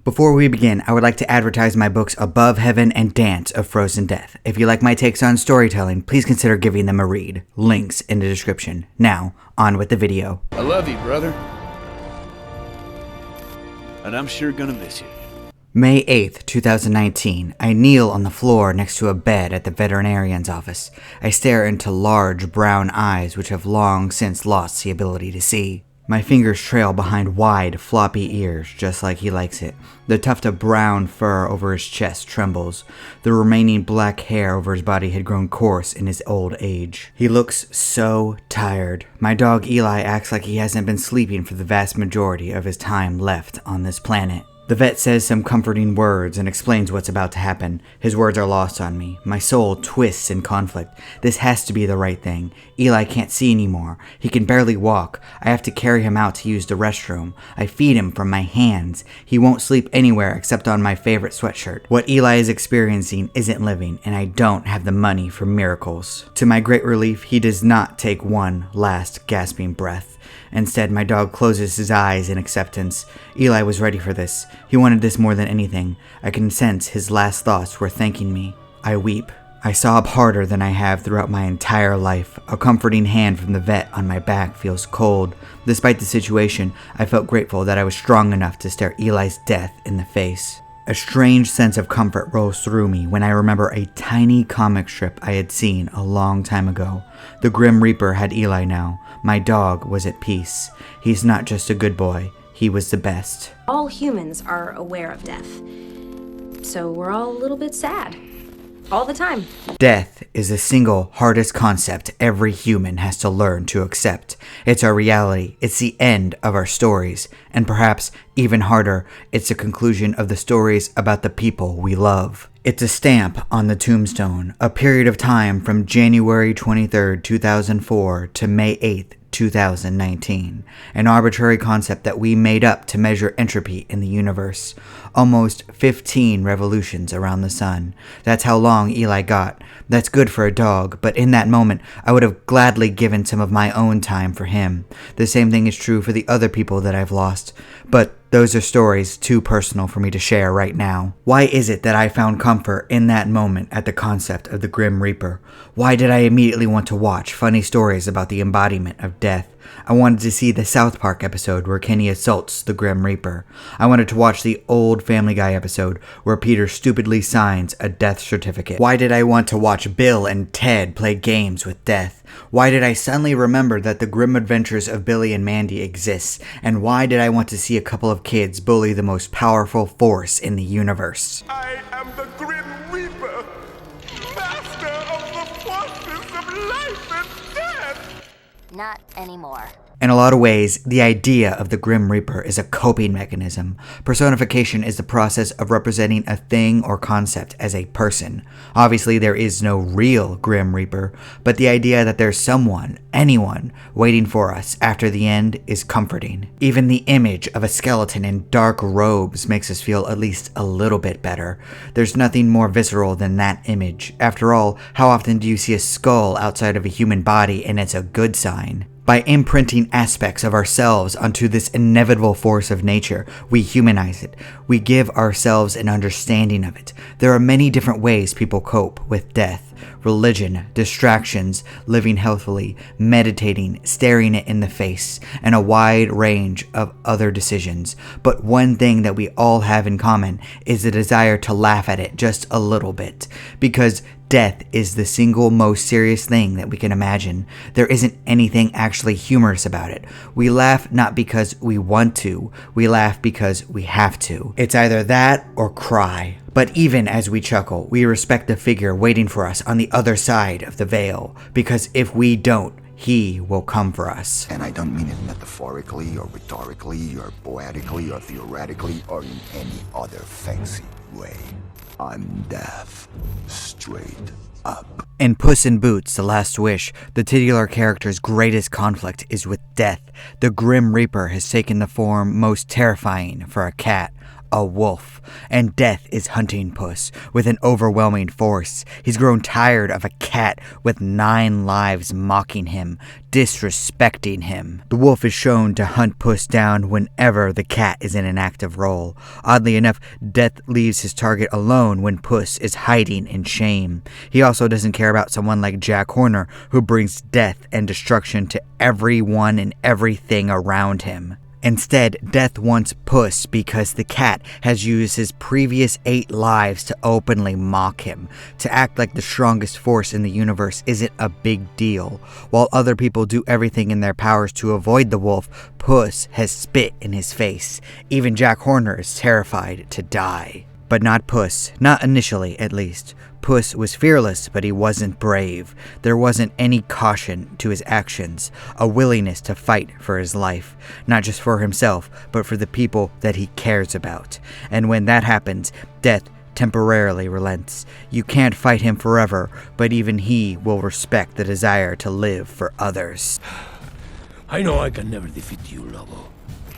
Before we begin, I would like to advertise my books Above Heaven and Dance of Frozen Death. If you like my takes on storytelling, please consider giving them a read. Links in the description. Now, on with the video. I love you, brother. And I'm sure gonna miss you. May 8th, 2019. I kneel on the floor next to a bed at the veterinarian's office. I stare into large brown eyes which have long since lost the ability to see. My fingers trail behind wide, floppy ears, just like he likes it. The tuft of brown fur over his chest trembles. The remaining black hair over his body had grown coarse in his old age. He looks so tired. My dog Eli acts like he hasn't been sleeping for the vast majority of his time left on this planet. The vet says some comforting words and explains what's about to happen. His words are lost on me. My soul twists in conflict. This has to be the right thing. Eli can't see anymore. He can barely walk. I have to carry him out to use the restroom. I feed him from my hands. He won't sleep anywhere except on my favorite sweatshirt. What Eli is experiencing isn't living, and I don't have the money for miracles. To my great relief, he does not take one last gasping breath. Instead, my dog closes his eyes in acceptance. Eli was ready for this. He wanted this more than anything. I can sense his last thoughts were thanking me. I weep. I sob harder than I have throughout my entire life. A comforting hand from the vet on my back feels cold. Despite the situation, I felt grateful that I was strong enough to stare Eli's death in the face. A strange sense of comfort rolls through me when I remember a tiny comic strip I had seen a long time ago. The Grim Reaper had Eli now. My dog was at peace. He's not just a good boy, he was the best. All humans are aware of death, so we're all a little bit sad. All the time. Death is the single hardest concept every human has to learn to accept. It's our reality, it's the end of our stories, and perhaps even harder, it's the conclusion of the stories about the people we love. It's a stamp on the tombstone, a period of time from January 23rd, 2004 to May 8th, 2019, an arbitrary concept that we made up to measure entropy in the universe. Almost 15 revolutions around the sun. That's how long Eli got. That's good for a dog, but in that moment, I would have gladly given some of my own time for him. The same thing is true for the other people that I've lost, but those are stories too personal for me to share right now. Why is it that I found comfort in that moment at the concept of the Grim Reaper? Why did I immediately want to watch funny stories about the embodiment of death? I wanted to see the South Park episode where Kenny assaults the Grim Reaper. I wanted to watch the old Family Guy episode where Peter stupidly signs a death certificate. Why did I want to watch Bill and Ted play games with death? Why did I suddenly remember that the grim adventures of Billy and Mandy exists? And why did I want to see a couple of kids bully the most powerful force in the universe? I am the Grim Reaper, master of the forces of life and death! Not anymore. In a lot of ways, the idea of the Grim Reaper is a coping mechanism. Personification is the process of representing a thing or concept as a person. Obviously, there is no real Grim Reaper, but the idea that there's someone, anyone, waiting for us after the end is comforting. Even the image of a skeleton in dark robes makes us feel at least a little bit better. There's nothing more visceral than that image. After all, how often do you see a skull outside of a human body and it's a good sign? By imprinting aspects of ourselves onto this inevitable force of nature, we humanize it. We give ourselves an understanding of it. There are many different ways people cope with death. Religion, distractions, living healthily, meditating, staring it in the face, and a wide range of other decisions. But one thing that we all have in common is the desire to laugh at it just a little bit. Because death is the single most serious thing that we can imagine. There isn't anything actually humorous about it. We laugh not because we want to, we laugh because we have to. It's either that or cry. But even as we chuckle, we respect the figure waiting for us on the other side of the veil, because if we don't, he will come for us. And I don't mean it metaphorically or rhetorically or poetically or theoretically or in any other fancy way. I'm death, straight up. In Puss in Boots: The Last Wish, the titular character's greatest conflict is with death. The Grim Reaper has taken the form most terrifying for a cat, a wolf, and Death is hunting Puss with an overwhelming force. He's grown tired of a cat with 9 lives mocking him, disrespecting him. The wolf is shown to hunt Puss down whenever the cat is in an active role. Oddly enough, Death leaves his target alone when Puss is hiding in shame. He also doesn't care about someone like Jack Horner, who brings death and destruction to everyone and everything around him. Instead, Death wants Puss because the cat has used his previous 8 lives to openly mock him. To act like the strongest force in the universe isn't a big deal. While other people do everything in their powers to avoid the wolf, Puss has spit in his face. Even Jack Horner is terrified to die. But not Puss, not initially at least. Puss was fearless, but he wasn't brave. There wasn't any caution to his actions, a willingness to fight for his life, not just for himself, but for the people that he cares about. And when that happens, Death temporarily relents. You can't fight him forever, but even he will respect the desire to live for others. I know I can never defeat you, Lobo,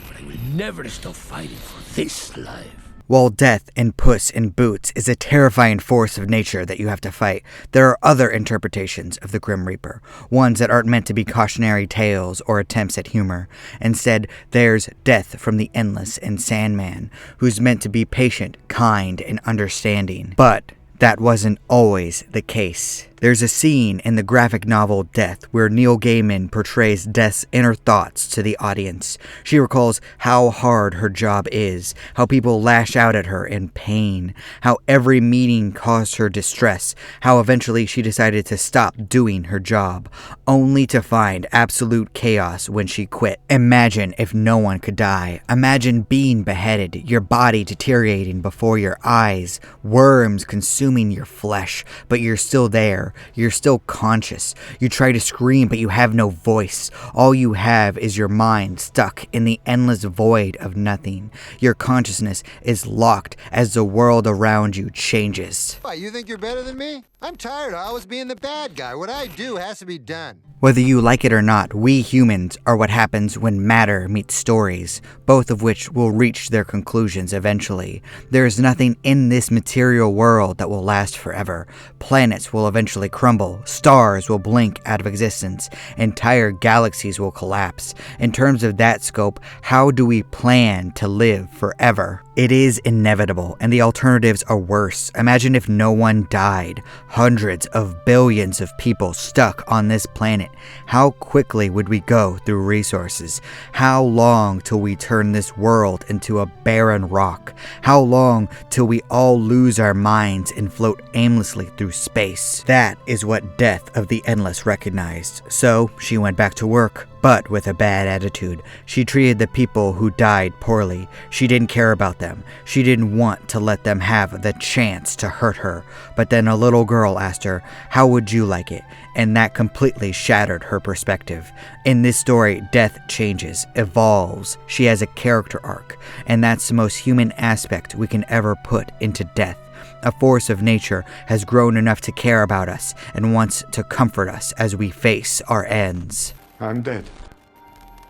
but I will never stop fighting for this life. While Death in Puss in Boots is a terrifying force of nature that you have to fight, there are other interpretations of the Grim Reaper, ones that aren't meant to be cautionary tales or attempts at humor. Instead, there's Death from the Endless in Sandman, who's meant to be patient, kind, and understanding. But that wasn't always the case. There's a scene in the graphic novel Death where Neil Gaiman portrays Death's inner thoughts to the audience. She recalls how hard her job is, how people lash out at her in pain, how every meeting caused her distress, how eventually she decided to stop doing her job, only to find absolute chaos when she quit. Imagine if no one could die. Imagine being beheaded, your body deteriorating before your eyes, worms consuming your flesh, but you're still there. You're still conscious. You try to scream, but you have no voice. All you have is your mind stuck in the endless void of nothing. Your consciousness is locked as the world around you changes. Why, you think you're better than me? I'm tired of always being the bad guy. What I do has to be done. Whether you like it or not, we humans are what happens when matter meets stories, both of which will reach their conclusions eventually. There is nothing in this material world that will last forever. Planets will eventually crumble, stars will blink out of existence, entire galaxies will collapse. In terms of that scope, how do we plan to live forever? It is inevitable, and the alternatives are worse. Imagine if no one died. Hundreds of billions of people stuck on this planet. How quickly would we go through resources? How long till we turn this world into a barren rock? How long till we all lose our minds and float aimlessly through space? That is what Death of the Endless recognized. So she went back to work, but with a bad attitude. She treated the people who died poorly. She didn't care about them. She didn't want to let them have the chance to hurt her. But then a little girl asked her, "How would you like it?" And that completely shattered her perspective. In this story, Death changes, evolves. She has a character arc, and that's the most human aspect we can ever put into Death. A force of nature has grown enough to care about us and wants to comfort us as we face our ends. I'm dead.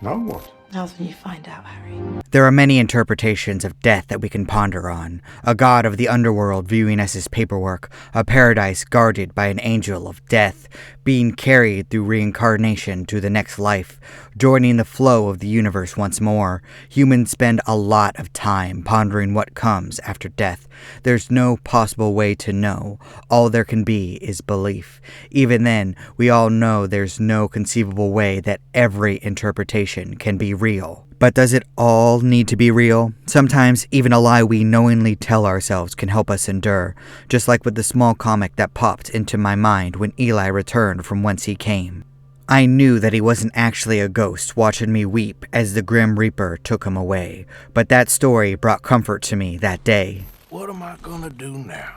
Now what? Now then you find out, Harry. There are many interpretations of death that we can ponder on. A god of the underworld viewing us as paperwork, a paradise guarded by an angel of death, being carried through reincarnation to the next life, joining the flow of the universe once more. Humans spend a lot of time pondering what comes after death. There's no possible way to know. All there can be is belief. Even then, we all know there's no conceivable way that every interpretation can be real. But does it all need to be real? Sometimes even a lie we knowingly tell ourselves can help us endure, just like with the small comic that popped into my mind when Eli returned from whence he came. I knew that he wasn't actually a ghost watching me weep as the Grim Reaper took him away, but that story brought comfort to me that day. What am I gonna do now?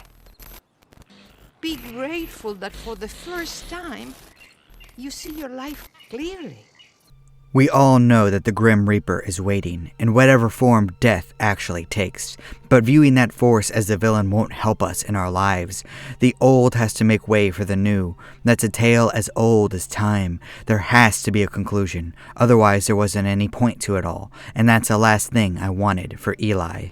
Be grateful that for the first time, you see your life clearly. We all know that the Grim Reaper is waiting, in whatever form death actually takes, but viewing that force as the villain won't help us in our lives. The old has to make way for the new. That's a tale as old as time. There has to be a conclusion, otherwise there wasn't any point to it all, and that's the last thing I wanted for Eli.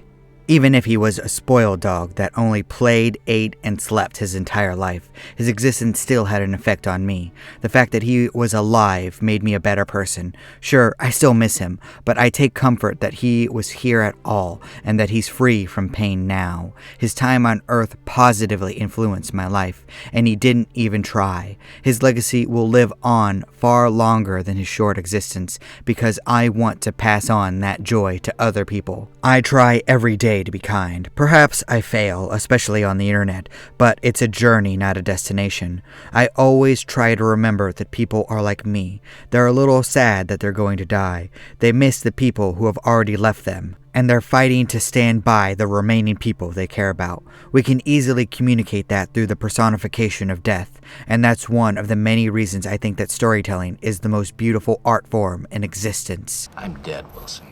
Even if he was a spoiled dog that only played, ate, and slept his entire life, his existence still had an effect on me. The fact that he was alive made me a better person. Sure, I still miss him, but I take comfort that he was here at all, and that he's free from pain now. His time on Earth positively influenced my life, and he didn't even try. His legacy will live on far longer than his short existence, because I want to pass on that joy to other people. I try every day to be kind. Perhaps I fail, especially on the internet, but it's a journey, not a destination. I always try to remember that people are like me. They're a little sad that they're going to die. They miss the people who have already left them, and they're fighting to stand by the remaining people they care about. We can easily communicate that through the personification of death, and that's one of the many reasons I think that storytelling is the most beautiful art form in existence. I'm dead, Wilson.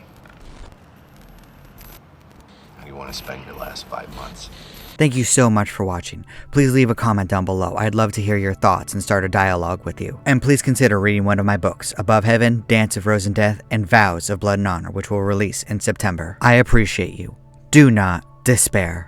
How do you want to spend your last 5 months? Thank you so much for watching. Please leave a comment down below. I'd love to hear your thoughts and start a dialogue with you. And please consider reading one of my books, Above Heaven, Dance of Frozen Death, and Vows of Blood and Honor, which will release in September. I appreciate you. Do not despair.